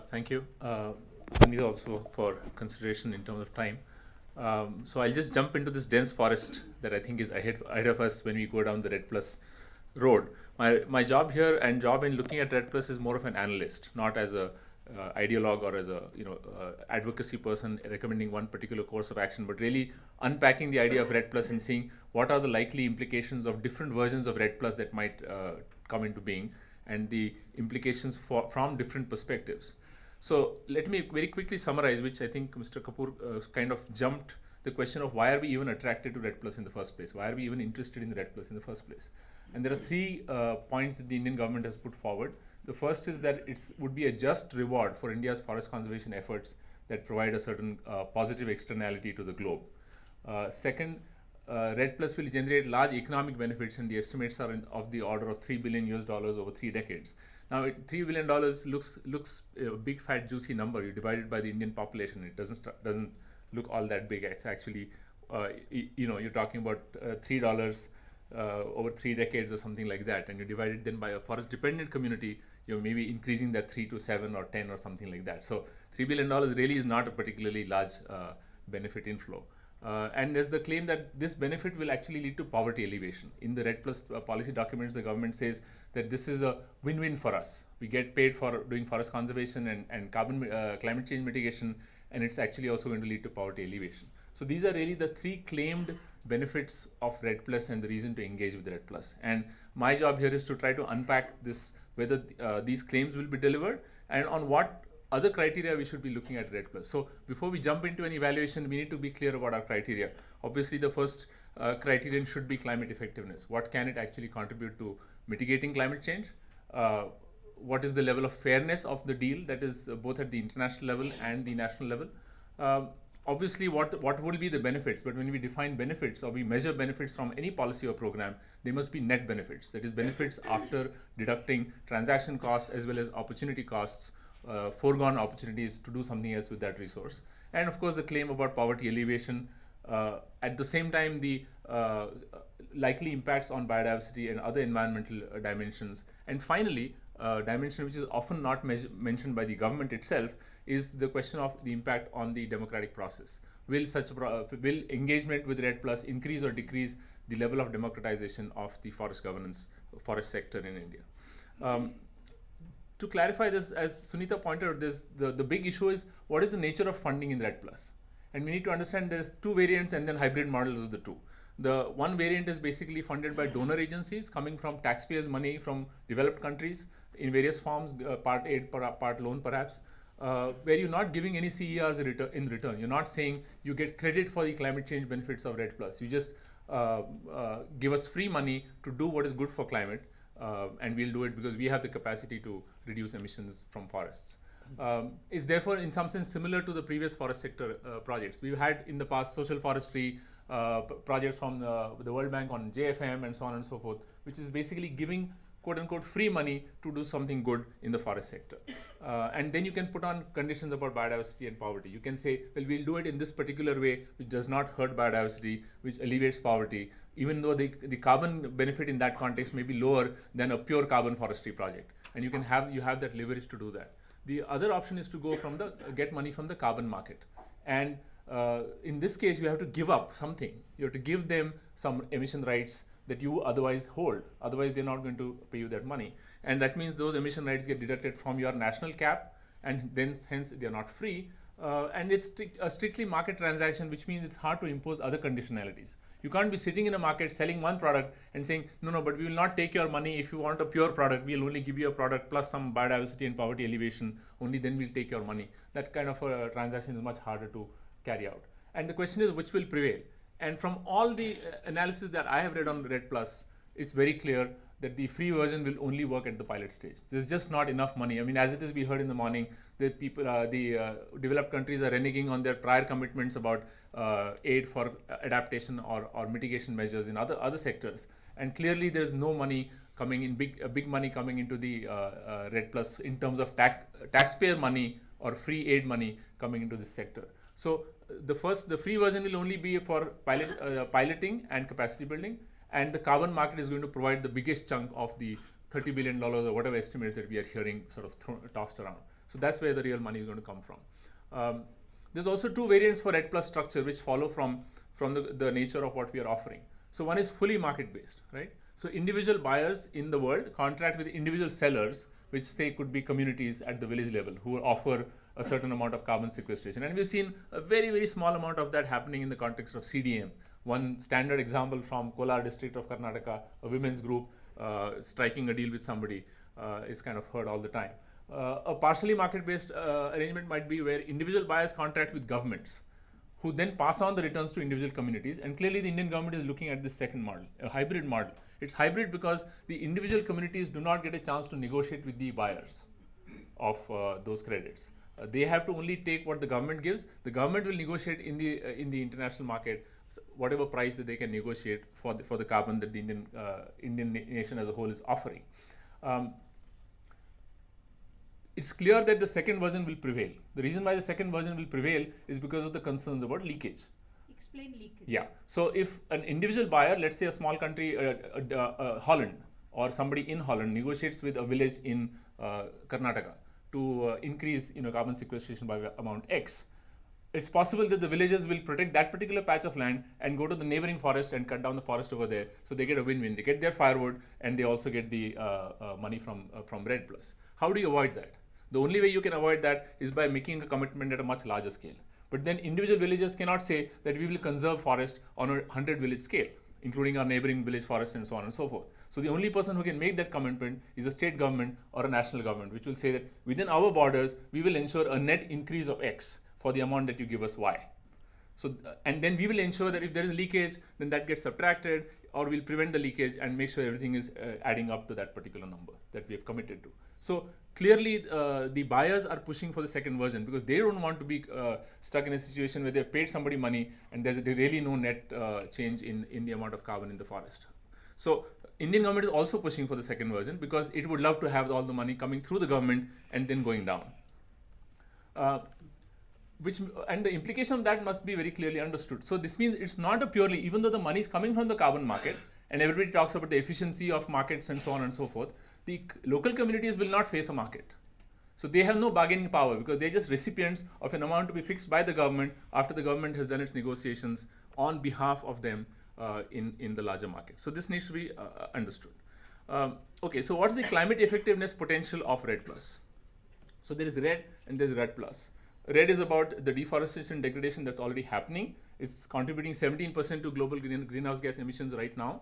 Thank you, Sunita, also for consideration in terms of time. So I'll just jump into this dense forest that I think is ahead of us when we go down the Red Plus road. My job here and job in looking at Red Plus is more of an analyst, not as a ideologue or as a advocacy person recommending one particular course of action, but really unpacking the idea of Red Plus and seeing what are the likely implications of different versions of Red Plus that might come into being, and the implications from different perspectives. So let me very quickly summarize, which I think Mr. Kapoor kind of jumped the question of why are we even attracted to Red Plus in the first place? Why are we even interested in the Red Plus in the first place? And there are three points that the Indian government has put forward. The first is that it would be a just reward for India's forest conservation efforts that provide a certain positive externality to the globe. Second, Red Plus will generate large economic benefits, and the estimates are of the order of $3 billion US over 3 decades. Now, $3 billion looks a big, fat, juicy number. You divide it by the Indian population, it doesn't look all that big. It's actually, you're talking about $3 over 3 decades or something like that, and you divide it then by a forest-dependent community. You're maybe increasing that 3 to 7 or 10 or something like that. So $3 billion really is not a particularly large benefit inflow. And there's the claim that this benefit will actually lead to poverty alleviation. In the Red Plus policy documents, the government says that this is a win-win for us. We get paid for doing forest conservation and climate change mitigation, and it's actually also going to lead to poverty alleviation. So these are really the three claimed benefits of Red Plus and the reason to engage with Red Plus. And my job here is to try to unpack this, whether these claims will be delivered and on what other criteria we should be looking at Red Plus. So before we jump into an evaluation, we need to be clear about our criteria. Obviously, the first criterion should be climate effectiveness. What can it actually contribute to mitigating climate change? What is the level of fairness of the deal, that is both at the international level and the national level? Obviously, what will be the benefits? But when we define benefits or we measure benefits from any policy or program, they must be net benefits. That is, benefits after deducting transaction costs as well as opportunity costs, foregone opportunities to do something else with that resource. And of course, the claim about poverty alleviation. At the same time, the likely impacts on biodiversity and other environmental dimensions. And finally, dimension which is often not mentioned by the government itself is the question of the impact on the democratic process. Will engagement with Red Plus increase or decrease the level of democratization of the forest governance, forest sector in India? To clarify this, as Sunita pointed out, the big issue is what is the nature of funding in Red Plus? And we need to understand there's two variants and then hybrid models of the two. The one variant is basically funded by donor agencies coming from taxpayers' money from developed countries in various forms, part aid, part loan perhaps, where you're not giving any CERs in return. You're not saying you get credit for the climate change benefits of Red Plus. You just give us free money to do what is good for climate, and we'll do it because we have the capacity to reduce emissions from forests. Is therefore in some sense similar to the previous forest sector projects. We've had in the past social forestry projects from the World Bank on JFM and so on and so forth, which is basically giving quote unquote free money to do something good in the forest sector. And then you can put on conditions about biodiversity and poverty. You can say, well, we'll do it in this particular way which does not hurt biodiversity, which alleviates poverty, even though the carbon benefit in that context may be lower than a pure carbon forestry project. And you have that leverage to do that. The other option is to go from get money from the carbon market. And in this case, you have to give up something. You have to give them some emission rights that you otherwise hold. Otherwise, they're not going to pay you that money. And that means those emission rights get deducted from your national cap, and then hence they're not free. And it's a strictly market transaction, which means it's hard to impose other conditionalities. You can't be sitting in a market selling one product and saying, no, but we will not take your money. If you want a pure product, we'll only give you a product plus some biodiversity and poverty alleviation. Only then we'll take your money. That kind of a transaction is much harder to carry out. And the question is, which will prevail? And from all the analysis that I have read on Red Plus, it's very clear that the free version will only work at the pilot stage. There's just not enough money. I mean, as it is, we heard in the morning that the developed countries are reneging on their prior commitments about aid for adaptation or mitigation measures in other sectors. And clearly, there's no money coming in, big money coming into the Red Plus in terms of taxpayer money or free aid money coming into this sector. So the free version will only be for piloting and capacity building, and the carbon market is going to provide the biggest chunk of the $30 billion or whatever estimates that we are hearing sort of tossed around. So that's where the real money is going to come from. There's also two variants for RED Plus structure which follow from the nature of what we are offering. So one is fully market based, right? So individual buyers in the world contract with individual sellers, which say could be communities at the village level who offer a certain amount of carbon sequestration. And we've seen a very, very small amount of that happening in the context of CDM. One standard example from Kolar district of Karnataka, a women's group striking a deal with somebody is kind of heard all the time. A partially market-based arrangement might be where individual buyers contract with governments who then pass on the returns to individual communities. And clearly the Indian government is looking at this second model, a hybrid model. It's hybrid because the individual communities do not get a chance to negotiate with the buyers of those credits. They have to only take what the government gives. The government will negotiate in the international market whatever price that they can negotiate for the carbon that the Indian nation as a whole is offering. It's clear that the second version will prevail. The reason why the second version will prevail is because of the concerns about leakage. Explain leakage. Yeah. So if an individual buyer, let's say a small country, Holland, or somebody in Holland negotiates with a village in Karnataka to increase carbon sequestration by amount X, it's possible that the villagers will protect that particular patch of land and go to the neighboring forest and cut down the forest over there. So they get a win-win. They get their firewood and they also get the money from RED Plus. How do you avoid that? The only way you can avoid that is by making a commitment at a much larger scale. But then individual villagers cannot say that we will conserve forest on a 100 village scale, including our neighboring village forests and so on and so forth. So the only person who can make that commitment is a state government or a national government, which will say that within our borders, we will ensure a net increase of X for the amount that you give us Y. So, and then we will ensure that if there is leakage, then that gets subtracted, or we'll prevent the leakage and make sure everything is adding up to that particular number that we have committed to. So clearly the buyers are pushing for the second version because they don't want to be stuck in a situation where they've paid somebody money and there's really no net change in the amount of carbon in the forest. So Indian government is also pushing for the second version because it would love to have all the money coming through the government and then going down. And the implication of that must be very clearly understood. So this means it's not a purely, even though the money is coming from the carbon market and everybody talks about the efficiency of markets and so on and so forth, the local communities will not face a market. So they have no bargaining power because they're just recipients of an amount to be fixed by the government after the government has done its negotiations on behalf of them in the larger market. So this needs to be understood. Okay, so what's the climate effectiveness potential of RED Plus? So there is RED and there's RED Plus. RED is about the deforestation degradation that's already happening. It's contributing 17% to global greenhouse gas emissions right now.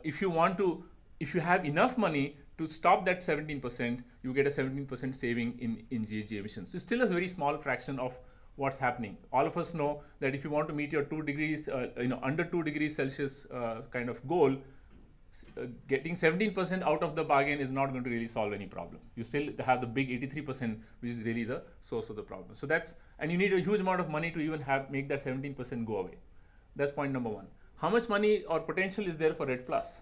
If you have enough money to stop that 17%, you get a 17% saving in GHG emissions. It's still a very small fraction of what's happening. All of us know that if you want to meet your 2 degrees, under 2 degrees Celsius kind of goal, getting 17% out of the bargain is not going to really solve any problem. You still have the big 83%, which is really the source of the problem. So and you need a huge amount of money to even make that 17% go away. That's point number one. How much money or potential is there for RED Plus?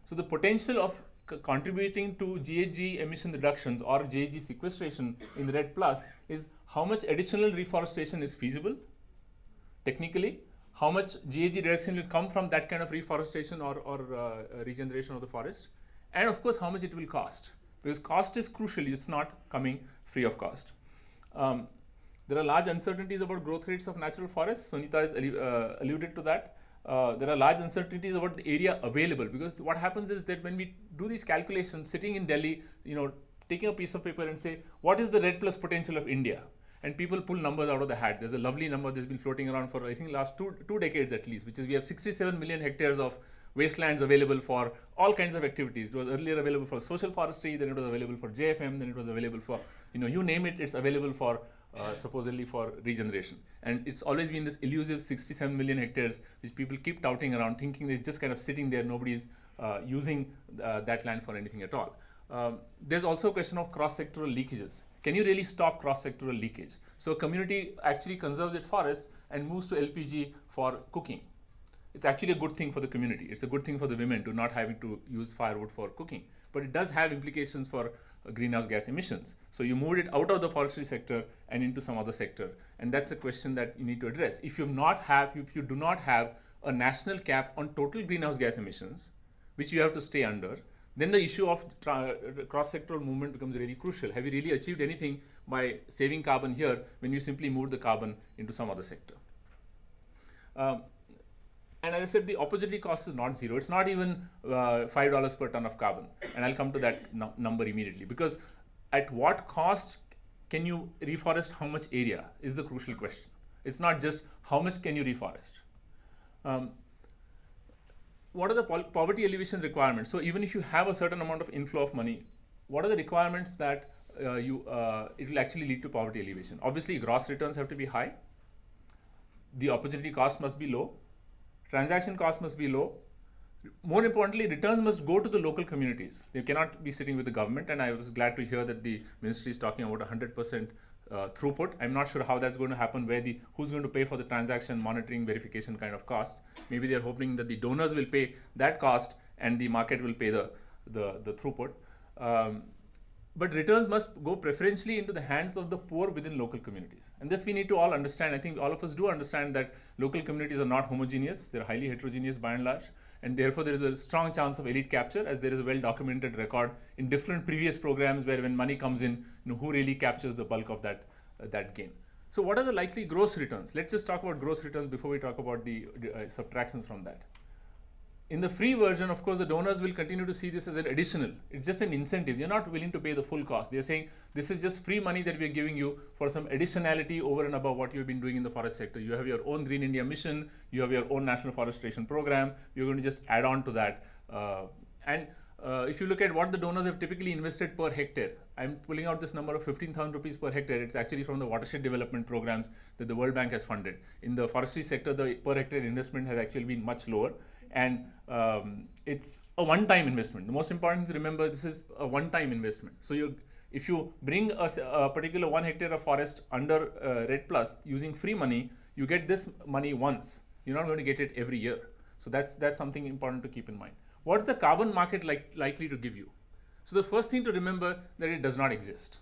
So the potential of contributing to GHG emission reductions or GHG sequestration in RED Plus is how much additional reforestation is feasible technically, how much GHG reduction will come from that kind of reforestation or regeneration of the forest, and of course how much it will cost, because cost is crucial. It's not coming free of cost. There are large uncertainties about growth rates of natural forests. Sunita has alluded to that. There are large uncertainties about the area available, because what happens is that when we do these calculations, sitting in Delhi, taking a piece of paper and say, what is the RED Plus potential of India? And people pull numbers out of the hat. There's a lovely number that's been floating around for, I think, last two decades at least, which is we have 67 million hectares of wastelands available for all kinds of activities. It was earlier available for social forestry, then it was available for JFM, then it was available for, you name it, it's available for supposedly for regeneration. And it's always been this elusive 67 million hectares, which people keep touting around, thinking it's just kind of sitting there, nobody's using that land for anything at all. There's also a question of cross-sectoral leakages. Can you really stop cross-sectoral leakage? So a community actually conserves its forests and moves to LPG for cooking. It's actually a good thing for the community. It's a good thing for the women to not having to use firewood for cooking. But it does have implications for greenhouse gas emissions. So you moved it out of the forestry sector and into some other sector. And that's a question that you need to address. If you do not have a national cap on total greenhouse gas emissions, which you have to stay under, then the issue of cross-sectoral movement becomes really crucial. Have you really achieved anything by saving carbon here when you simply move the carbon into some other sector? And as I said, the opportunity cost is not zero. It's not even $5 per ton of carbon. And I'll come to that number immediately. Because at what cost can you reforest how much area is the crucial question. It's not just how much can you reforest. What are the poverty alleviation requirements? So even if you have a certain amount of inflow of money, what are the requirements that it will actually lead to poverty alleviation? Obviously, gross returns have to be high. The opportunity cost must be low. Transaction cost must be low. More importantly, returns must go to the local communities. They cannot be sitting with the government, and I was glad to hear that the ministry is talking about 100% throughput. I'm not sure how that's going to happen, who's going to pay for the transaction monitoring verification kind of costs. Maybe they're hoping that the donors will pay that cost and the market will pay the throughput. But returns must go preferentially into the hands of the poor within local communities. And this we need to all understand. I think all of us do understand that local communities are not homogeneous. They're highly heterogeneous by and large. And therefore, there is a strong chance of elite capture, as there is a well-documented record in different previous programs where when money comes in, who really captures the bulk of that gain. So what are the likely gross returns? Let's just talk about gross returns before we talk about the subtractions from that. In the free version, of course, the donors will continue to see this as an additional. It's just an incentive. They're not willing to pay the full cost. They're saying, this is just free money that we're giving you for some additionality over and above what you've been doing in the forest sector. You have your own Green India mission. You have your own national forestation program. You're going to just add on to that. If you look at what the donors have typically invested per hectare, I'm pulling out this number of 15,000 rupees per hectare. It's actually from the watershed development programs that the World Bank has funded. In the forestry sector, the per hectare investment has actually been much lower. And it's a one-time investment. The most important thing to remember, this is a one-time investment. So if you bring a particular 1 hectare of forest under REDD Plus using free money, you get this money once. You're not going to get it every year. So that's something important to keep in mind. What's the carbon market likely to give you? So the first thing to remember that it does not exist.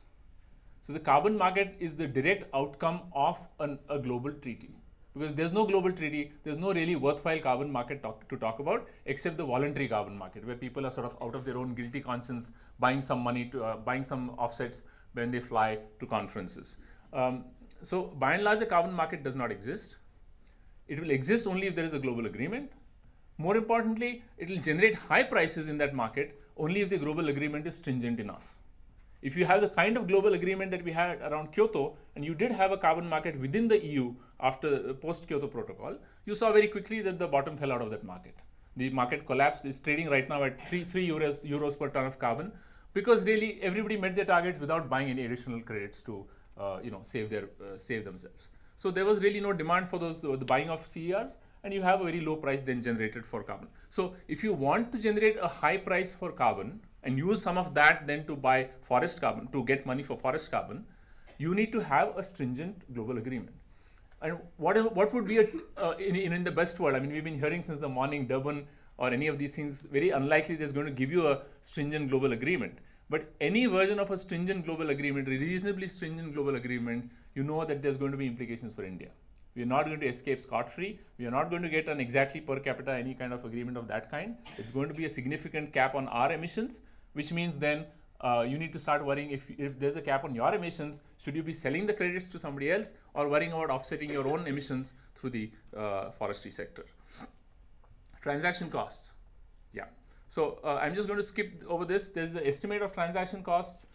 So the carbon market is the direct outcome of a global treaty. Because there's no global treaty, there's no really worthwhile carbon market to talk about, except the voluntary carbon market, where people are sort of out of their own guilty conscience buying some money buying some offsets when they fly to conferences. So by and large, a carbon market does not exist. It will exist only if there is a global agreement. More importantly, it will generate high prices in that market only if the global agreement is stringent enough. If you have the kind of global agreement that we had around Kyoto, and you did have a carbon market within the EU after post-Kyoto protocol, you saw very quickly that the bottom fell out of that market. The market collapsed. It's trading right now at 3 euros per ton of carbon, because really everybody met their targets without buying any additional credits to save themselves. So there was really no demand for the buying of CERs, and you have a very low price then generated for carbon. So if you want to generate a high price for carbon and use some of that then to buy forest carbon, to get money for forest carbon, you need to have a stringent global agreement. And what would be in the best world? I mean, we've been hearing since the morning, Durban or any of these things, very unlikely there's going to give you a stringent global agreement. But any version of a stringent global agreement, a reasonably stringent global agreement, you know that there's going to be implications for India. We are not going to escape scot-free. We are not going to get an exactly per capita any kind of agreement of that kind. It's going to be a significant cap on our emissions, which means then you need to start worrying if there's a cap on your emissions, should you be selling the credits to somebody else or worrying about offsetting your own emissions through the forestry sector. Transaction costs. Yeah. So I'm just going to skip over this. There's the estimate of transaction costs.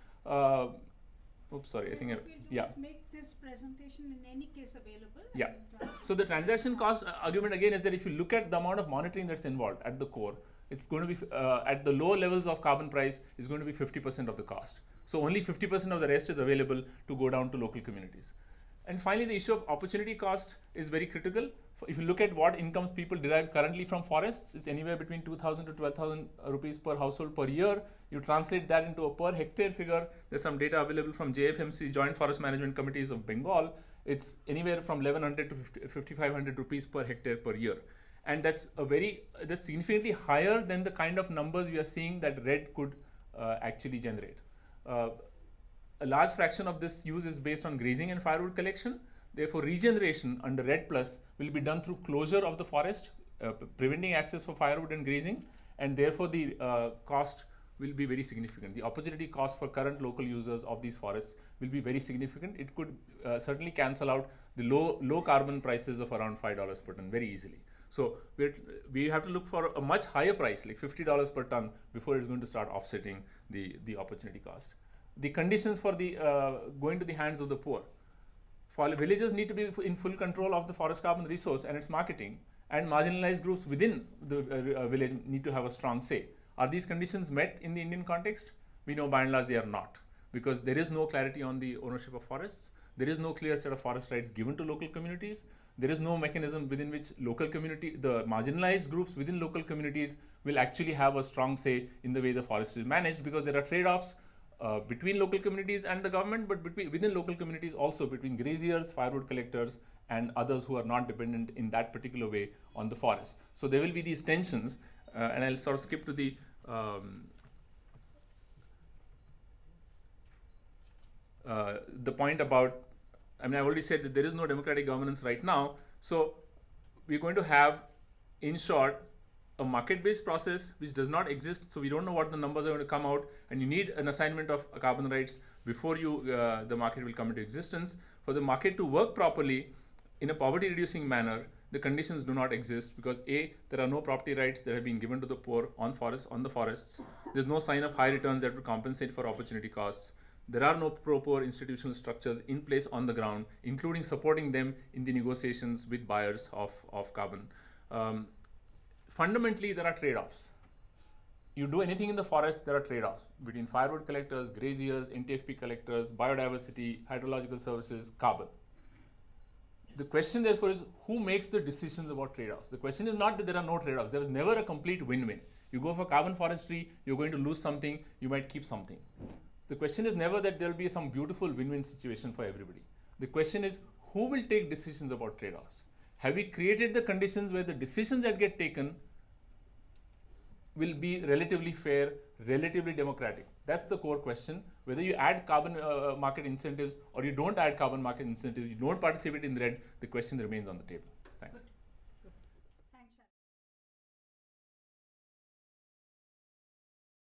Oops, sorry. I think yeah. Make this presentation in any case available. Yeah. So the transaction cost argument again is that if you look at the amount of monitoring that's involved at the core, it's going to be at the lower levels of carbon price is going to be 50% of the cost. So only 50% of the rest is available to go down to local communities. And finally, the issue of opportunity cost is very critical. If you look at what incomes people derive currently from forests, it's anywhere between 2,000 to 12,000 rupees per household per year. You translate that into a per hectare figure. There's some data available from JFMC, Joint Forest Management Committees of Bengal. It's anywhere from 1,100 to 5,500 rupees per hectare per year. And that's significantly higher than the kind of numbers we are seeing that REDD could actually generate. A large fraction of this use is based on grazing and firewood collection. Therefore, regeneration under REDD Plus will be done through closure of the forest, preventing access for firewood and grazing, and therefore the cost will be very significant. The opportunity cost for current local users of these forests will be very significant. It could certainly cancel out the low carbon prices of around $5 per ton very easily. So we have to look for a much higher price, like $50 per ton, before it's going to start offsetting the opportunity cost. The conditions for the going to the hands of the poor. Villagers need to be in full control of the forest carbon resource and its marketing, and marginalized groups within the village need to have a strong say. Are these conditions met in the Indian context? We know by and large they are not, because there is no clarity on the ownership of forests. There is no clear set of forest rights given to local communities. There is no mechanism within which the marginalized groups within local communities will actually have a strong say in the way the forest is managed, because there are trade-offs between local communities and the government, but within local communities also between graziers, firewood collectors, and others who are not dependent in that particular way on the forest. So there will be these tensions, and I'll sort of skip to the point about, I've already said that there is no democratic governance right now. So we're going to have, in short, a market-based process which does not exist. So we don't know what the numbers are going to come out, and you need an assignment of carbon rights before the market will come into existence. For the market to work properly in a poverty-reducing manner, the conditions do not exist, because A, there are no property rights that have been given to the poor on the forests. There's no sign of high returns that would compensate for opportunity costs. There are no pro-poor institutional structures in place on the ground, including supporting them in the negotiations with buyers of carbon. Fundamentally, there are trade-offs. You do anything in the forest, there are trade-offs between firewood collectors, graziers, NTFP collectors, biodiversity, hydrological services, carbon. The question, therefore, is who makes the decisions about trade-offs? The question is not that there are no trade-offs. There is never a complete win-win. You go for carbon forestry, you're going to lose something, you might keep something. The question is never that there will be some beautiful win-win situation for everybody. The question is who will take decisions about trade-offs? Have we created the conditions where the decisions that get taken will be relatively fair, relatively democratic? That's the core question. Whether you add carbon market incentives or you don't add carbon market incentives, you don't participate in the red, the question remains on the table.